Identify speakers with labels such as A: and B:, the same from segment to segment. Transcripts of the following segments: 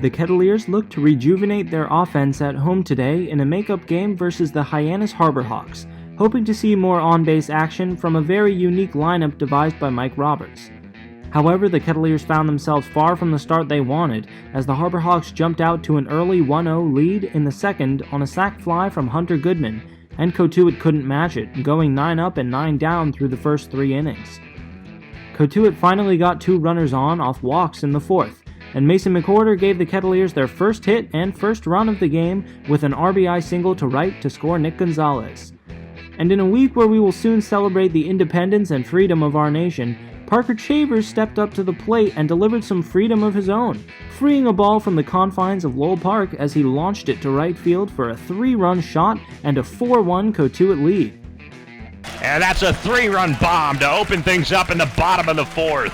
A: The Kettleers look to rejuvenate their offense at home today in a makeup game versus the Hyannis Harbor Hawks, hoping to see more on-base action from a very unique lineup devised by Mike Roberts. However, the Kettleers found themselves far from the start they wanted, as the Harbor Hawks jumped out to an early 1-0 lead in the second on a sac fly from Hunter Goodman, and Cotuit couldn't match it, going 9 up and 9 down through the first 3 innings. Cotuit finally got 2 runners on off walks in the fourth, and Mason McWhorter gave the Kettleers their first hit and first run of the game with an RBI single to right to score Nick Gonzalez. And in a week where we will soon celebrate the independence and freedom of our nation, Parker Chavers stepped up to the plate and delivered some freedom of his own, freeing a ball from the confines of Lowell Park as he launched it to right field for a 3-run shot and a 4-1 Cotuit lead.
B: And that's a 3-run bomb to open things up in the bottom of the fourth.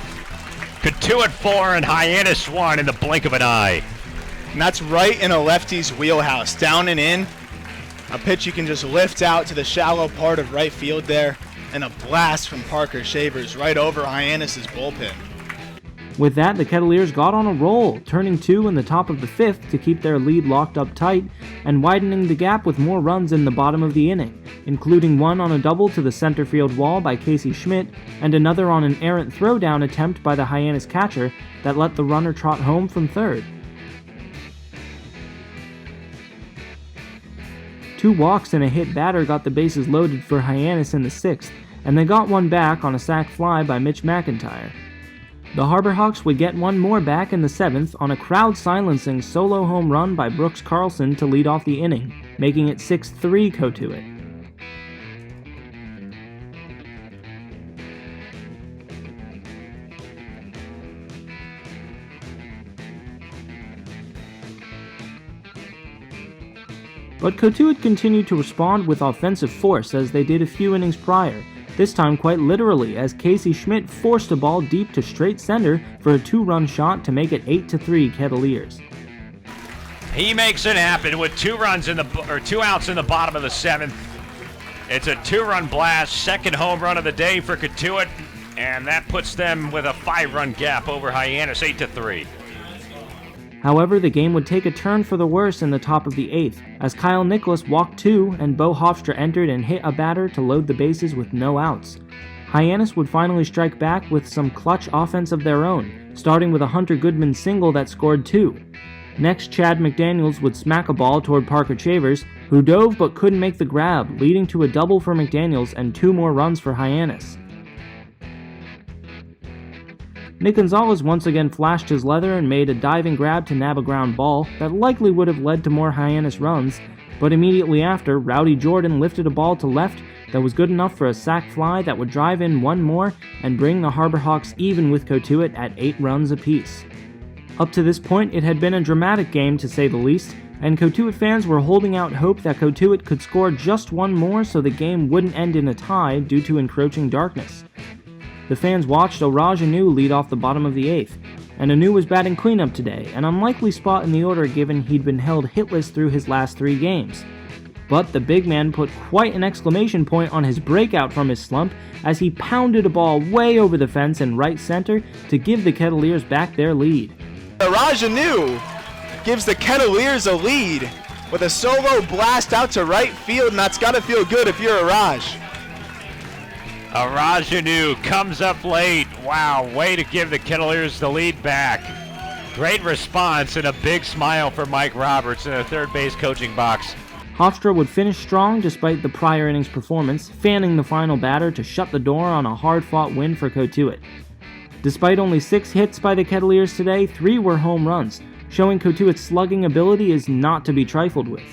B: Cotuit 4 and Hyannis 1 in the blink of an eye.
C: And that's right in a lefty's wheelhouse, down and in. A pitch you can just lift out to the shallow part of right field there, and a blast from Parker Chavers right over Hyannis' bullpen.
A: With that, the Kettleers got on a roll, turning 2 in the top of the fifth to keep their lead locked up tight, and widening the gap with more runs in the bottom of the inning, including one on a double to the center field wall by Casey Schmidt, and another on an errant throwdown attempt by the Hyannis catcher that let the runner trot home from third. 2 walks and a hit batter got the bases loaded for Hyannis in the sixth, and they got one back on a sac fly by Mitch McIntyre. The Harbor Hawks would get one more back in the seventh on a crowd-silencing solo home run by Brooks Carlson to lead off the inning, making it 6-3 Cotuit. But Cotuit continued to respond with offensive force as they did a few innings prior, this time quite literally as Casey Schmidt forced a ball deep to straight center for a 2-run shot to make it 8-3 Kettleers.
B: He makes it happen with 2 outs in the bottom of the seventh. It's a 2-run blast, second home run of the day for Cotuit, and that puts them with a 5-run gap over Hyannis, 8-3.
A: However, the game would take a turn for the worse in the top of the eighth, as Kyle Nicholas walked 2 and Bo Hofstra entered and hit a batter to load the bases with no outs. Hyannis would finally strike back with some clutch offense of their own, starting with a Hunter Goodman single that scored 2. Next, Chad McDaniels would smack a ball toward Parker Chavers, who dove but couldn't make the grab, leading to a double for McDaniels and 2 more runs for Hyannis. Nick Gonzalez once again flashed his leather and made a diving grab to nab a ground ball that likely would have led to more Hyannis runs, but immediately after, Rowdy Jordan lifted a ball to left that was good enough for a sac fly that would drive in one more and bring the Harbor Hawks even with Cotuit at 8 runs apiece. Up to this point, it had been a dramatic game to say the least, and Cotuit fans were holding out hope that Cotuit could score just one more so the game wouldn't end in a tie due to encroaching darkness. The fans watched Oraj Anu lead off the bottom of the eighth, and Anu was batting cleanup today, an unlikely spot in the order given he'd been held hitless through his last 3 games. But the big man put quite an exclamation point on his breakout from his slump as he pounded a ball way over the fence in right center to give the Kettleers back their lead.
C: Oraj Anu gives the Kettleers a lead with a solo blast out to right field, and that's got to feel good if you're Oraj.
B: Oraj Anu comes up late. Wow, way to give the Kettleers the lead back. Great response and a big smile for Mike Roberts in the third base coaching box.
A: Hofstra would finish strong despite the prior innings performance, fanning the final batter to shut the door on a hard-fought win for Cotuit. Despite only 6 hits by the Kettleers today, 3 were home runs, showing Cotuit's slugging ability is not to be trifled with.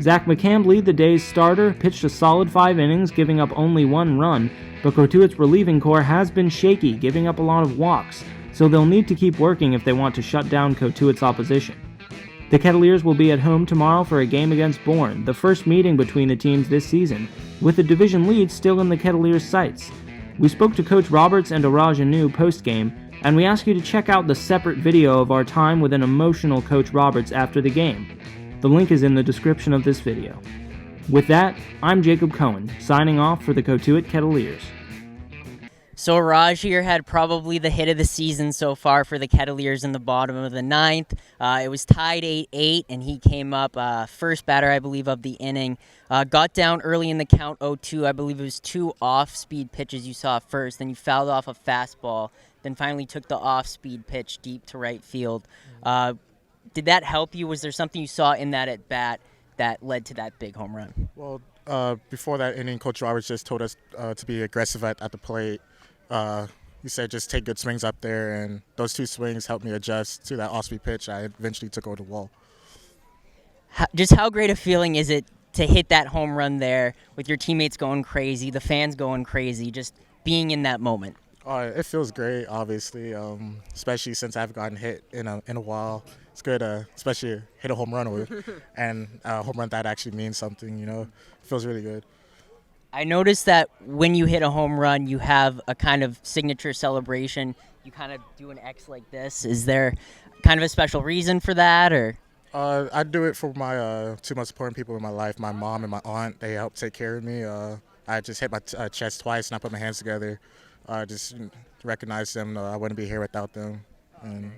A: Zach McCambly, the day's starter, pitched a solid 5 innings, giving up only 1 run, but Cotuit's relieving corps has been shaky, giving up a lot of walks, so they'll need to keep working if they want to shut down Cotuit's opposition. The Kettleers will be at home tomorrow for a game against Bourne, the first meeting between the teams this season, with the division lead still in the Kettleers' sights. We spoke to Coach Roberts and Oraj Anu post-game, and we ask you to check out the separate video of our time with an emotional Coach Roberts after the game. The link is in the description of this video. With that, I'm Jacob Cohen, signing off for the Cotuit Kettleers.
D: So Raj here had probably the hit of the season so far for the Kettleers in the bottom of the ninth. It was tied 8-8, and he came up first batter, I believe, of the inning. Got down early in the count 0-2. I believe it was 2 off-speed pitches you saw first. Then you fouled off a fastball. Then finally took the off-speed pitch deep to right field. Did that help you? Was there something you saw in that at-bat that led to that big home run?
E: Well, before that inning, Coach Roberts just told us to be aggressive at the plate. He said just take good swings up there, and those 2 swings helped me adjust to that off-speed pitch. I eventually took over the wall.
D: Just how great a feeling is it to hit that home run there with your teammates going crazy, the fans going crazy, just being in that moment?
E: It feels great, obviously, especially since I've gotten hit in a while. It's good, especially hit a home run and a home run that actually means something. It feels really good.
D: I noticed that when you hit a home run, you have a kind of signature celebration. You kind of do an X like this. Is there kind of a special reason for that, or?
E: I do it for my 2 most important people in my life, my mom and my aunt. They help take care of me. I just hit my chest twice, and I put my hands together. Just recognize them. I wouldn't be here without them. And